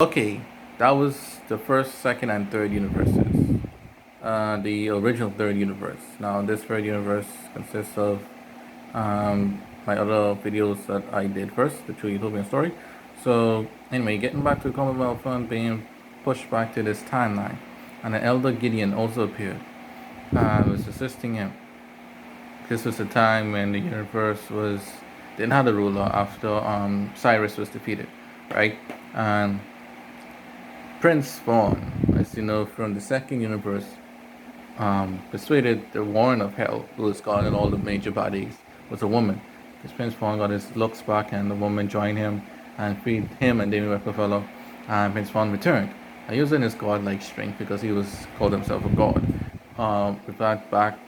Okay, that was the first, second, and third universes. The original third universe. Now, this third universe consists of my other videos that I did first, the true utopian story. So, anyway, getting back to the Commonwealth Fund being pushed back to this timeline, and the elder Gideon also appeared and was assisting him. This was a time when the universe was didn't have a ruler after Cyrus was defeated, right? And Prince Vaughn, as you know from the second universe, persuaded the Warren of Hell, who was calling all the major bodies, was a woman. Because Prince Vaughn got his looks back and the woman joined him and freed him and David Rockefeller, and Prince Vaughn returned. Using his godlike strength because he was called himself a god. With that back,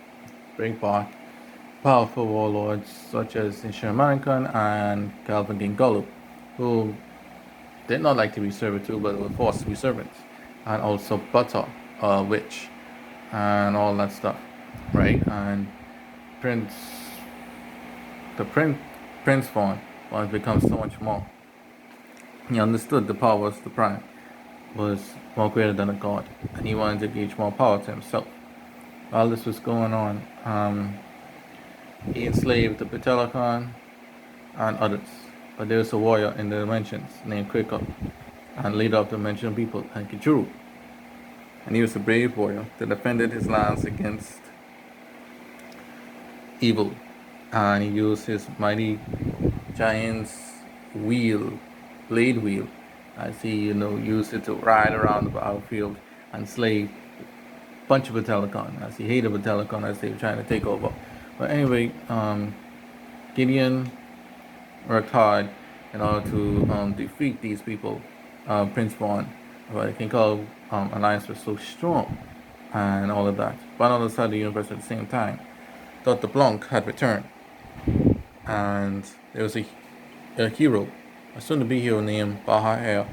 bring back powerful warlords such as Clincalow-Manica and Calvin Clincalow, who did not like to be servitude but were forced to be servants, and also Butter, a witch, and all that stuff, right? And Prince, the Prince Vaughn wanted to become so much more. He understood the power of the prime was more greater than a god, and he wanted to gauge more power to himself. While this was going on, he enslaved the Patelicon and others. But there was a warrior in the dimensions named Quaker, and leader of the dimensional people, and Kichuru. And he was a brave warrior that defended his lands against evil. And he used his mighty giant's blade wheel, as he, used it to ride around the battlefield and slay a bunch of Patelicon, as he hated Patelicon as they were trying to take over. But anyway, Gideon worked hard in order to defeat these people. Prince Vaughn, but I think all Alliance was so strong and all of that. But on the other side of the universe at the same time, Dr. Blanc had returned, and there was a hero, a soon-to-be hero named Baha Air,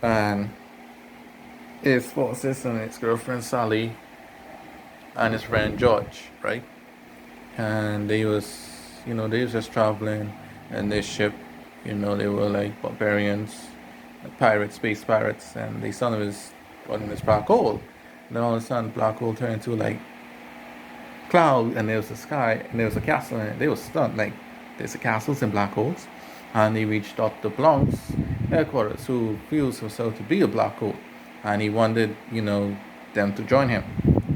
and his forces and his girlfriend Sally and his friend George, right? And they was just traveling in this ship. They were like barbarians, pirates, space pirates, and they saw him was running this black hole. And then all of a sudden, black hole turned into like cloud, and there was a sky, and there was a castle, and they were stunned. Like, there's a castles in black holes, and they reached Dr. Blanc's headquarters, who feels himself to be a black hole, and he wanted, them to join him,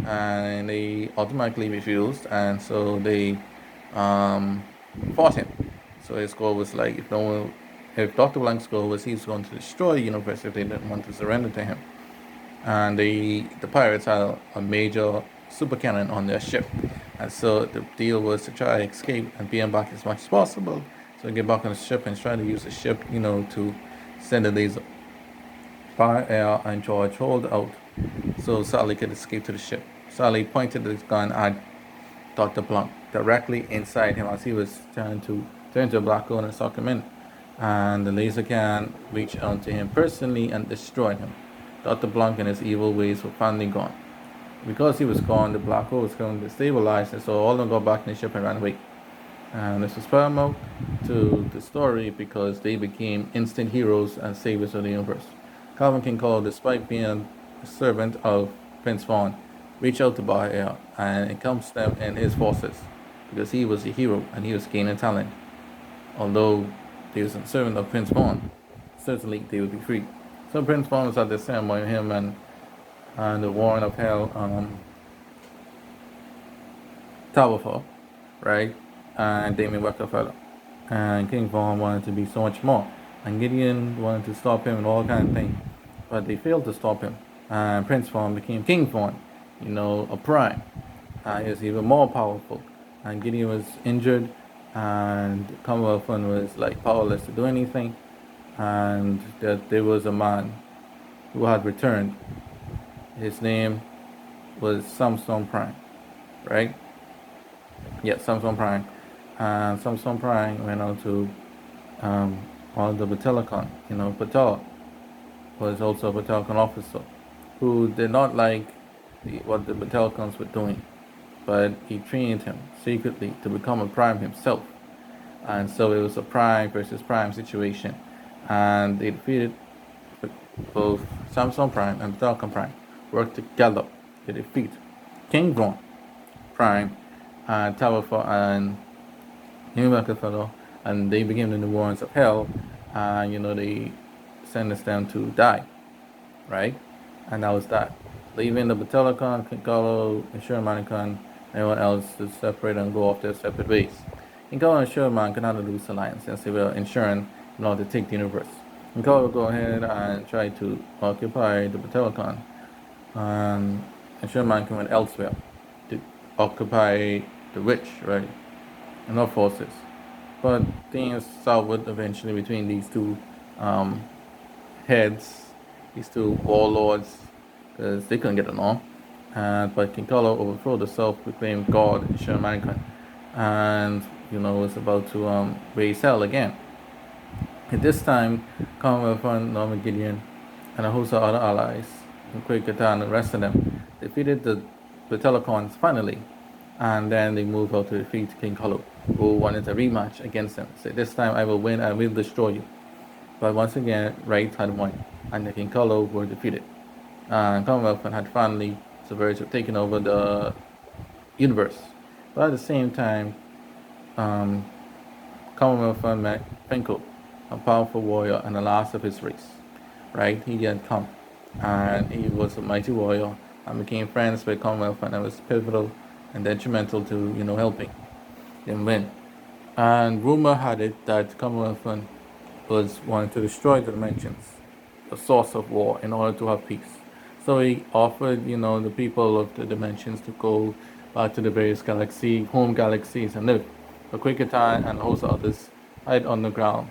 and they automatically refused, and so they fought him. So his goal was like, if Dr. Blanc's goal was he was going to destroy the universe if they didn't want to surrender to him. And the pirates had a major super cannon on their ship, and so the deal was to try to escape and being back as much as possible. So get back on the ship and try to use the ship, to send a laser. Fire, Air, and George hold out so Sally could escape to the ship. Sally pointed his gun at Dr. Blanc directly inside him as he was trying to turn to a black hole and suck him in. And the laser can reach onto him personally and destroy him. Dr. Blanc and his evil ways were finally gone. Because he was gone, the black hole was going to destabilize, and so all of them got back in the ship and ran away. And this was paramount to the story because they became instant heroes and saviors of the universe. Calvin Clincalow, despite being a servant of Prince Vaughn, reached out to Bahia and encompassed them in his forces because he was a hero and he was gaining talent. Although he was a servant of Prince Vaughn, certainly they would be free. So Prince Vaughn was at the ceremony, him and the Warren of Hell, Towerfall, right? And Damien Rockefeller. And King Vaughn wanted to be so much more. And Gideon wanted to stop him and all kind of things. But they failed to stop him. And Prince Vaughn became King Vaughn, a prime. He was even more powerful. And Gideon was injured, and Commonwealth Fund was like powerless to do anything. And that there was a man who had returned. His name was Samson Prime, right? Yeah, Samson Prime. And Samson Prime went on to on the Patelicon. Patel was also a Patelicon officer who did not like what the Patelicons were doing, but he trained him secretly to become a prime himself. And so it was a prime versus prime situation, and they defeated both Samson Prime and Falcon Prime work together to defeat King Von Prime and Tower for and Human Rockefeller, and they begin the new warrants of hell, and they sentence them to die, right? And that was that. Leaving the Batelicon, Clincalow, and Shermanicon, and everyone else to separate and go off their separate ways. Clincalow and Sherman could not lose alliance since they were ensuring in order to take the universe. Clincalow would go ahead and try to occupy the Batelicon, and Sherman went elsewhere to occupy the Witch, right? And our forces. But things soured eventually between these two um, heads, these two warlords, because they couldn't get along. But King Carlo overthrew the self-proclaimed god in Shermanicon, and was about to raise hell again. At this time, Commonwealth and Norman Gideon and a host of other allies, including Qatar and the rest of them, defeated the Telecons finally, and then they moved out to defeat King Carlo, who wanted a rematch against them. Said, "This time I will win, I will destroy you." But once again, Right had won, and the King Carlo were defeated. And Commonwealth had finally subverted, taken over the universe. But at the same time, um, Commonwealth met Finkel, a powerful warrior and the last of his race. Right? He had come, and he was a mighty warrior, and became friends with Commonwealth, and was pivotal and detrimental to helping them win. And rumor had it that Commonwealth was wanting to destroy the dimensions, the source of war, in order to have peace. So he offered, the people of the dimensions to go back to the various home galaxies, and live. But Quickatan and a host of others hide on the ground.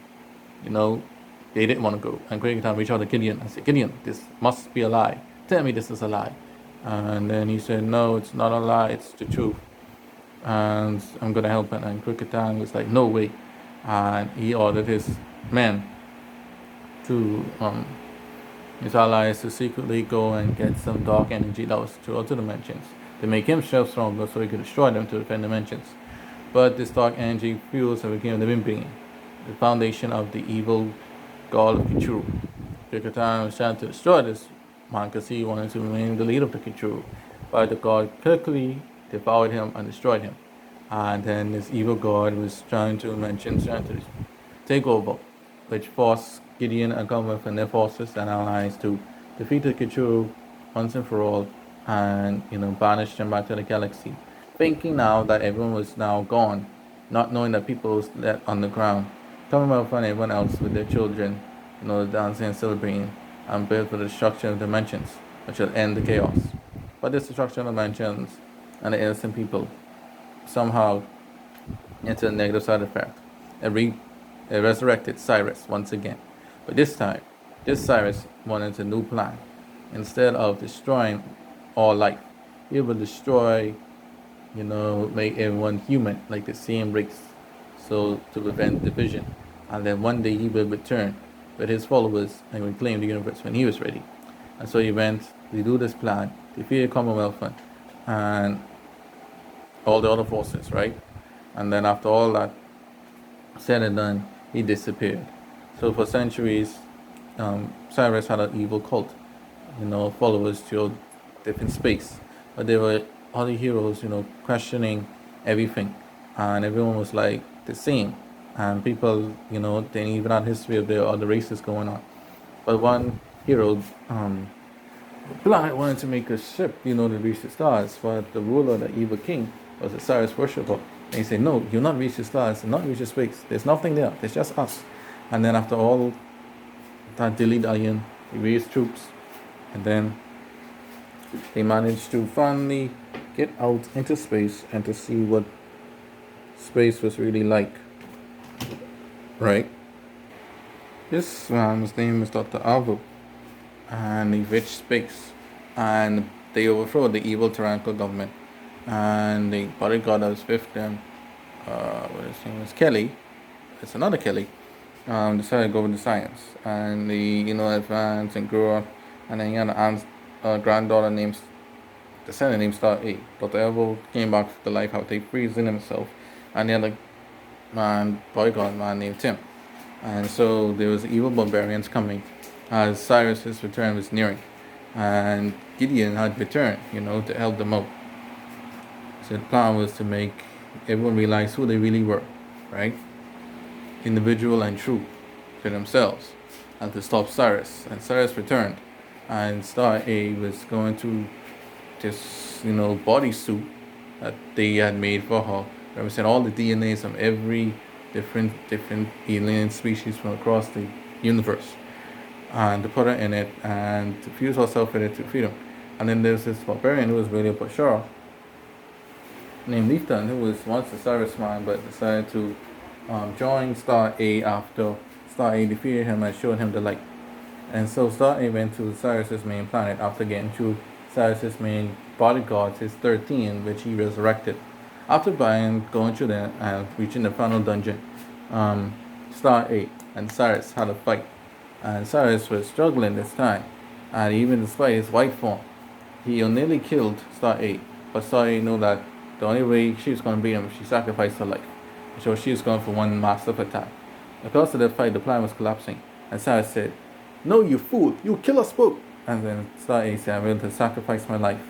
They didn't want to go. And Quickatan reached out to Gideon and said, "Gideon, this must be a lie. Tell me this is a lie." And then he said, "No, it's not a lie. It's the truth. And I'm going to help him." And Quickatan was like, "No way." And he ordered his men to his allies to secretly go and get some dark energy that was throughout the dimensions to make himself stronger so he could destroy them to defend dimensions. But this dark energy fuels and became a living being, the foundation of the evil god of Kichuru. Quickatan was trying to destroy this man because he wanted to remain the leader of the Kichuru. But the god quickly devoured him and destroyed him. And then this evil god was trying to take over, which forced Gideon and Commonwealth and their forces and allies to defeat the Kichuru once and for all, and banish them back to the galaxy. Thinking now that everyone was now gone, not knowing that people was left on the ground, Commonwealth and everyone else with their children, dancing and celebrating, and built for the destruction of dimensions, which will end the chaos. But this destruction of dimensions and the innocent people somehow into a negative side effect. It resurrected Cyrus once again. But this time, this Cyrus wanted a new plan. Instead of destroying all life, he will destroy, make everyone human, like the same race, so to prevent division. And then one day he will return with his followers and reclaim the universe when he was ready. And so he went to do this plan, defeated Commonwealth and all the other forces, right? And then after all that said and done, he disappeared. So for centuries, Cyrus had an evil cult, followers to different space. But there were other heroes, questioning everything. And everyone was like the same. And people, they even had history of their other races going on. But one hero, Blanc wanted to make a ship, to reach the stars. But the ruler, the evil king, was a Cyrus worshipper. And he said, "No, you'll not reach the stars, you'll not reach the space. There's nothing there. There's just us." And then after all that dilly-dallying, he raised troops. And then they managed to finally get out into space and to see what space was really like. Right? This man's name is Dr. Alvo. And he reached space. And they overthrew the evil tyrannical government. And the bodyguard that was with them, what his name was, Kelly, it's another Kelly, decided to go with the science. And they, advanced and grew up. And then he had a granddaughter named, descendant named Star A. Dr. Elvo came back to life after he freezing himself. And the other bodyguard man named Tim. And so there was evil barbarians coming. as Cyrus's return was nearing, and Gideon had returned, to help them out. So the plan was to make everyone realize who they really were, right? Individual and true to themselves, and to stop Cyrus. And Cyrus returned, and Star A was going to this, bodysuit that they had made for her, represent all the DNAs from every different alien species from across the universe, and to put her in it and to fuse herself with it to freedom. And then there's this barbarian who was really Bashar, named Leafton, who was once a Cyrus man but decided to join Star A after Star A defeated him and showed him the light. And so Star A went to Cyrus's main planet after getting through Cyrus's main bodyguards, his 13, which he resurrected. After going through there and reaching the final dungeon, Star A and Cyrus had a fight. And Cyrus was struggling this time. And even despite his white form, he nearly killed Star A. But Star A knew that the only way she was going to beat him, she sacrificed her life. So she was going for one massive attack. Because of the fight, the plan was collapsing. And Cyrus said, "No, you fool! You kill us both!" And then Star A said, "I'm willing to sacrifice my life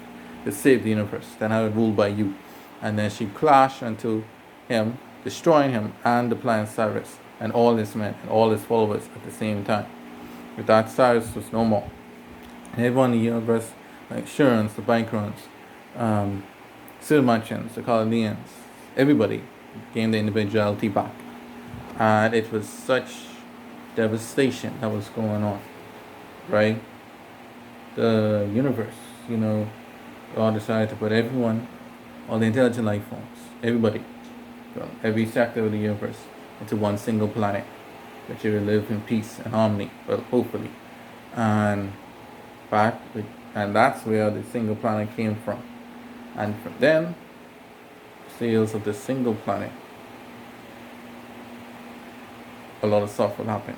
to save the universe. Then I will rule by you." And then she clashed into him, destroying him and the planet Cyrus and all his men and all his followers at the same time. With that, Cyrus was no more. And everyone in the universe, like Shurans, the Bicrons, Silmarchans, the Chaldeans, everybody gained their individuality back. And it was such devastation that was going on, right? The universe, God decided to put everyone, all the intelligent life forms, everybody, every sector of the universe, into one single planet, which will live in peace and harmony, well, hopefully. And and that's where the single planet came from. And from then, sales of the single planet, a lot of stuff will happen.